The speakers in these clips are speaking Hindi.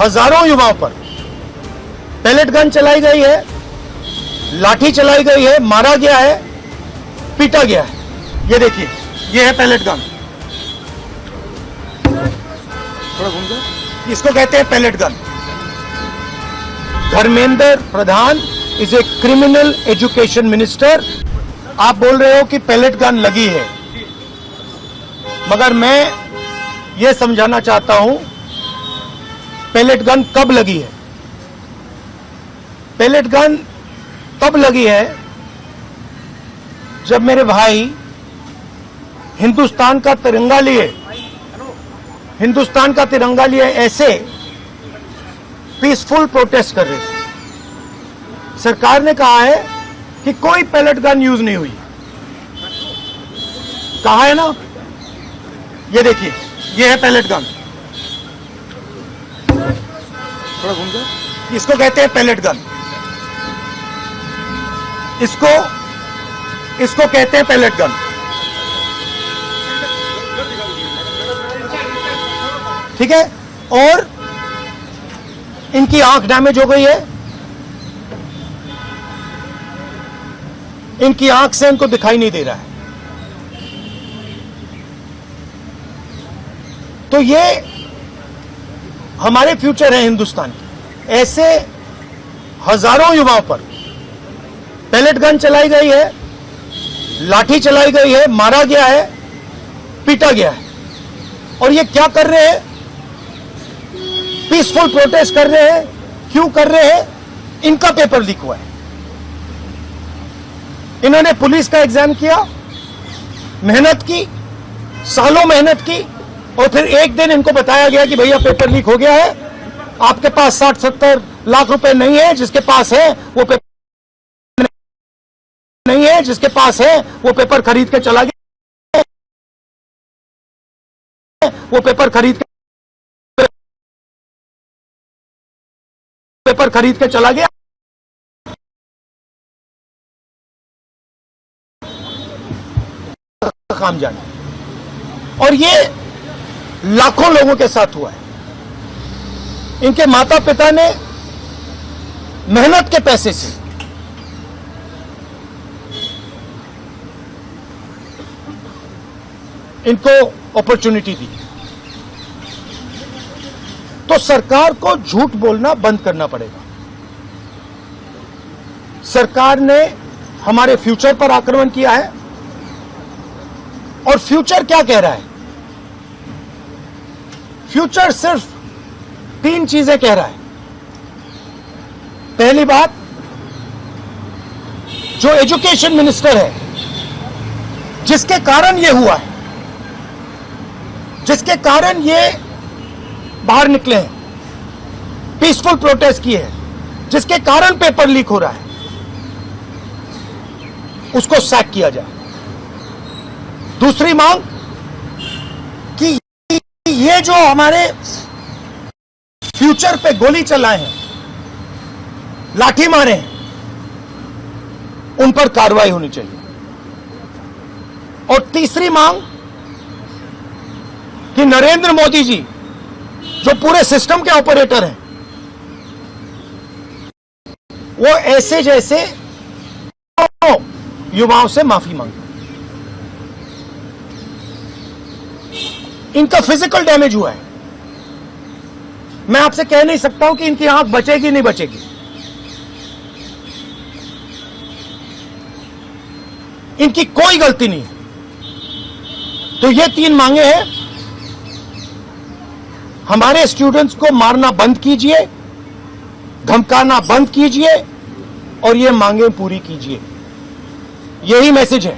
हजारों युवाओं पर पैलेट गन चलाई गई है, लाठी चलाई गई है, मारा गया है, पीटा गया है। ये देखिए, ये है पैलेट गन। थोड़ा घूम जाओ। इसको कहते हैं pellet gun. Dharmendra Pradhan is a criminal education minister. आप बोल रहे हो कि पैलेट गन लगी है, मगर मैं ये समझाना चाहता हूं पैलेट गन कब लगी है। पैलेट गन तब लगी है जब मेरे भाई हिंदुस्तान का तिरंगा लिए ऐसे पीसफुल प्रोटेस्ट कर रहे थे। सरकार ने कहा है कि कोई पैलेट गन यूज नहीं हुई। कहा है ना, ये देखिए, ये है पैलेट गन। थोड़ा घूम जाओ। इसको कहते हैं पैलेट गन। इसको कहते हैं पैलेट गन। ठीक है। और इनकी आंख डैमेज हो गई है, इनकी आंख से इनको दिखाई नहीं दे रहा है। तो ये हमारे फ्यूचर है हिंदुस्तान के। ऐसे हजारों युवाओं पर पैलेट गन चलाई गई है, लाठी चलाई गई है, मारा गया है, पीटा गया है। और ये क्या कर रहे हैं? पीसफुल प्रोटेस्ट कर रहे हैं। क्यों कर रहे हैं? इनका पेपर लीक हुआ है। इन्होंने पुलिस का एग्जाम किया, मेहनत की, सालों मेहनत की, और फिर एक दिन इनको बताया गया कि भैया पेपर लीक हो गया है, आपके पास 60-70 लाख रुपए नहीं है, जिसके पास है वो पेपर नहीं है, जिसके पास है वो पेपर खरीद के चला गया, वो पेपर खरीद के चला गया। काम जाने। और ये लाखों लोगों के साथ हुआ है। इनके माता पिता ने मेहनत के पैसे से इनको अपॉर्चुनिटी दी। तो सरकार को झूठ बोलना बंद करना पड़ेगा। सरकार ने हमारे फ्यूचर पर आक्रमण किया है, और फ्यूचर क्या कह रहा है? फ्यूचर सिर्फ 3 चीजें कह रहा है। पहली बात, जो एजुकेशन मिनिस्टर है, जिसके कारण ये हुआ है, जिसके कारण ये बाहर निकले हैं, पीसफुल प्रोटेस्ट किए हैं, जिसके कारण पेपर लीक हो रहा है, उसको सैक किया जाए। दूसरी मांग कि ये जो हमारे फ्यूचर पे गोली चलाए हैं, लाठी मारे हैं, उन पर कार्रवाई होनी चाहिए। और तीसरी मांग कि नरेंद्र मोदी जी, जो पूरे सिस्टम के ऑपरेटर हैं, वो ऐसे जैसे युवाओं से माफी मांगे। इनका फिजिकल डैमेज हुआ है। मैं आपसे कह नहीं सकता हूं कि इनकी आंख बचेगी नहीं बचेगी। इनकी कोई गलती नहीं है। तो ये 3 मांगे हैं। हमारे स्टूडेंट्स को मारना बंद कीजिए, धमकाना बंद कीजिए, और ये मांगे पूरी कीजिए। यही मैसेज है।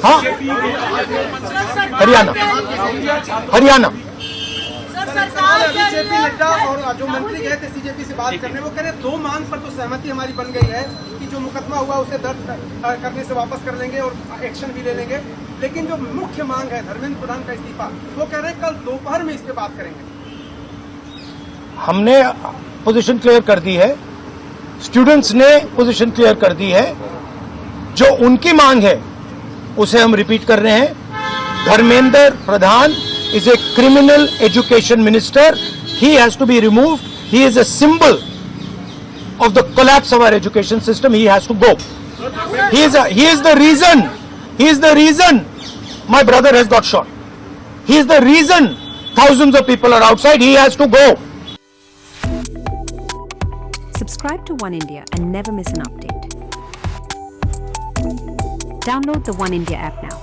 हाँ, हरियाणा बीजेपी नेता और जो मंत्री गए थे सीजेपी से बात करने, वो कह रहे 2 मांग पर तो सहमति हमारी बन गई है कि जो मुकदमा हुआ उसे दर्ज करने से वापस कर लेंगे और एक्शन भी ले लेंगे। लेकिन जो मुख्य मांग है धर्मेंद्र प्रधान का इस्तीफा, वो कह रहे हैं कल दोपहर में इस पे बात करेंगे। हमने पोजीशन क्लियर कर दी है, स्टूडेंट्स ने पोजीशन क्लियर कर दी है। जो उनकी मांग है उसे हम रिपीट कर रहे हैं। Dharmendra Pradhan is a criminal education minister. He has to be removed. He is a symbol of the collapse of our education system. He has to go. He is the reason. He is the reason my brother has got shot. He is the reason thousands of people are outside. He has to go. Subscribe to One India and never miss an update. Download the One India app now.